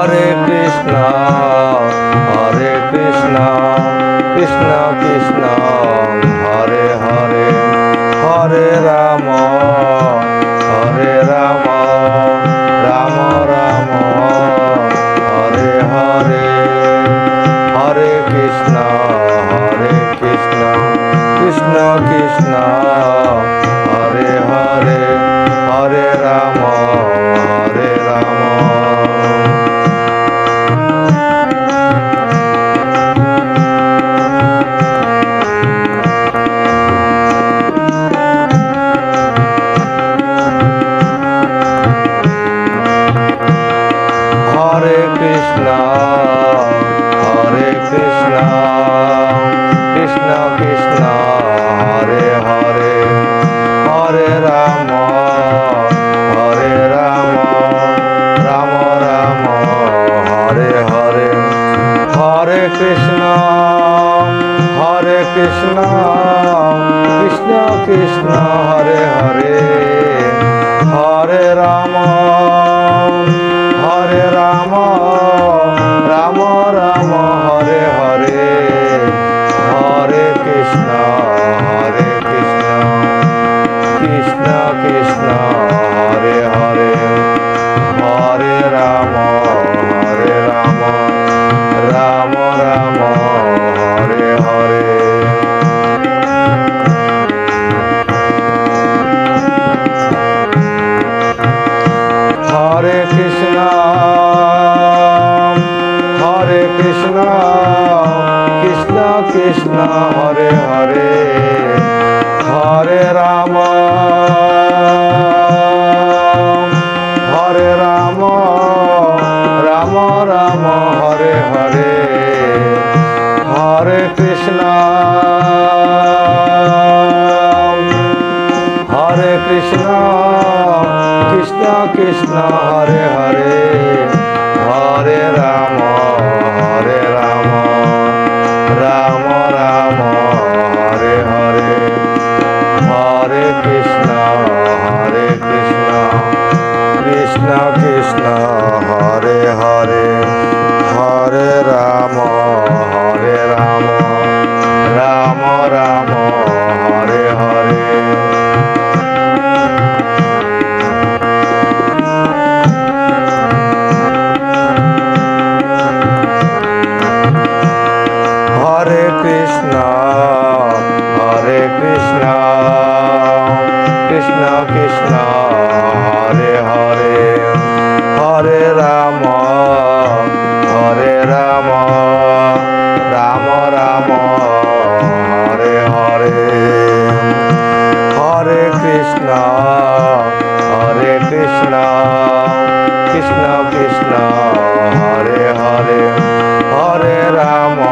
Hare Krishna, Krishna Krishna, Hare Hare, Hare Rama, Rama Rama, Hare Hare, Hare Krishna, Krishna Krishna, Hare Hare, Hare Rama, Rama. Hare Krishna, Krishna Krishna, Hare Hare, Hare Rama, Rama Rama, Hare Hare, Hare Krishna, Krishna Krishna, Hare Hare, Hare Rama, Rama Rama, Hare Hare, Hare Krishna, Krishna Krishna, Hare Hare, Hare Rama, Rama Rama, Hare Hare. Hare Krishna, Krishna Krishna, Hare Hare, Hare Rama, Rama Rama, Hare Hare, Hare Krishna, Krishna Krishna, Hare Hare, Hare Rama, Rama Rama, Hare Hare, Hare Krishna, Krishna Krishna, Hare Hare, Hare Rama, Rama Rama, Hare Hare. Hare Krishna, Krishna Krishna, Hare Hare, Hare Rama, Rama Rama, Hare Hare, Hare Krishna, Krishna Krishna, Hare Hare, Hare Rama,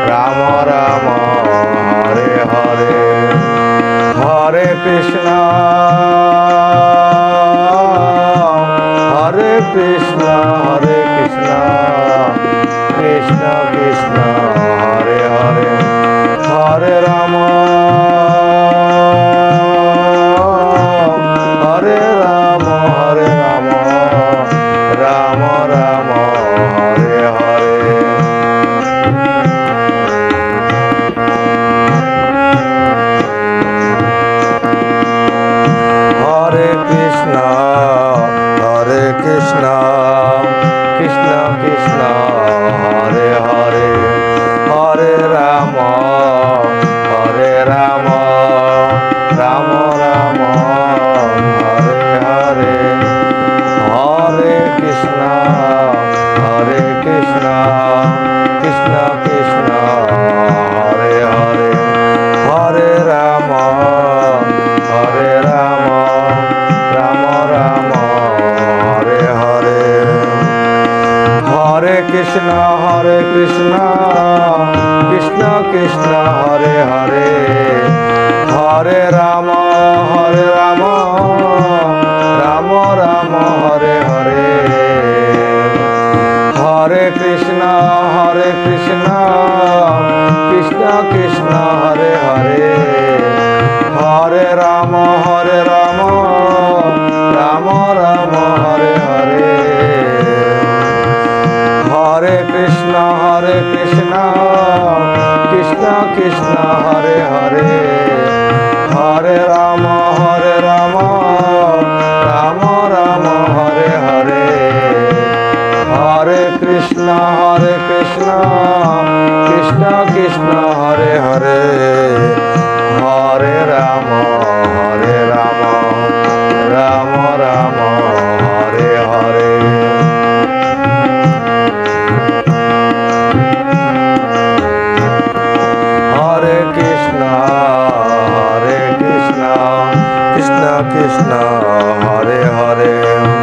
Rama Rama, Hare Hare, Hare Krishna, Krishna Krishna, Hare Hare, Hare Rama, Rama Rama, Hare Hare. Hare Krishna, Krishna Krishna, Hare Hare, Hare Rama, Rama Rama, Hare Hare, Hare Krishna, Krishna Krishna, Hare Hare, Hare Rama, Rama Rama, Hare Hare, Hare Krishna, Krishna Krishna, Hare Hare, Hare Rama, Rama Rama, Hare Hare, Hare Krishna, Krishna Krishna, Hare Hare, Hare Rama, Rama Ram Hare Hare Hare Krishna Krishna Krishna Hare Hare Hare Ram Ram Ram Hare Hare Hare Krishna Krishna Krishna Hare Hare Hare Ram Ram Ram Hare Hare Hare Krishna Krishna Krishna Hare Hare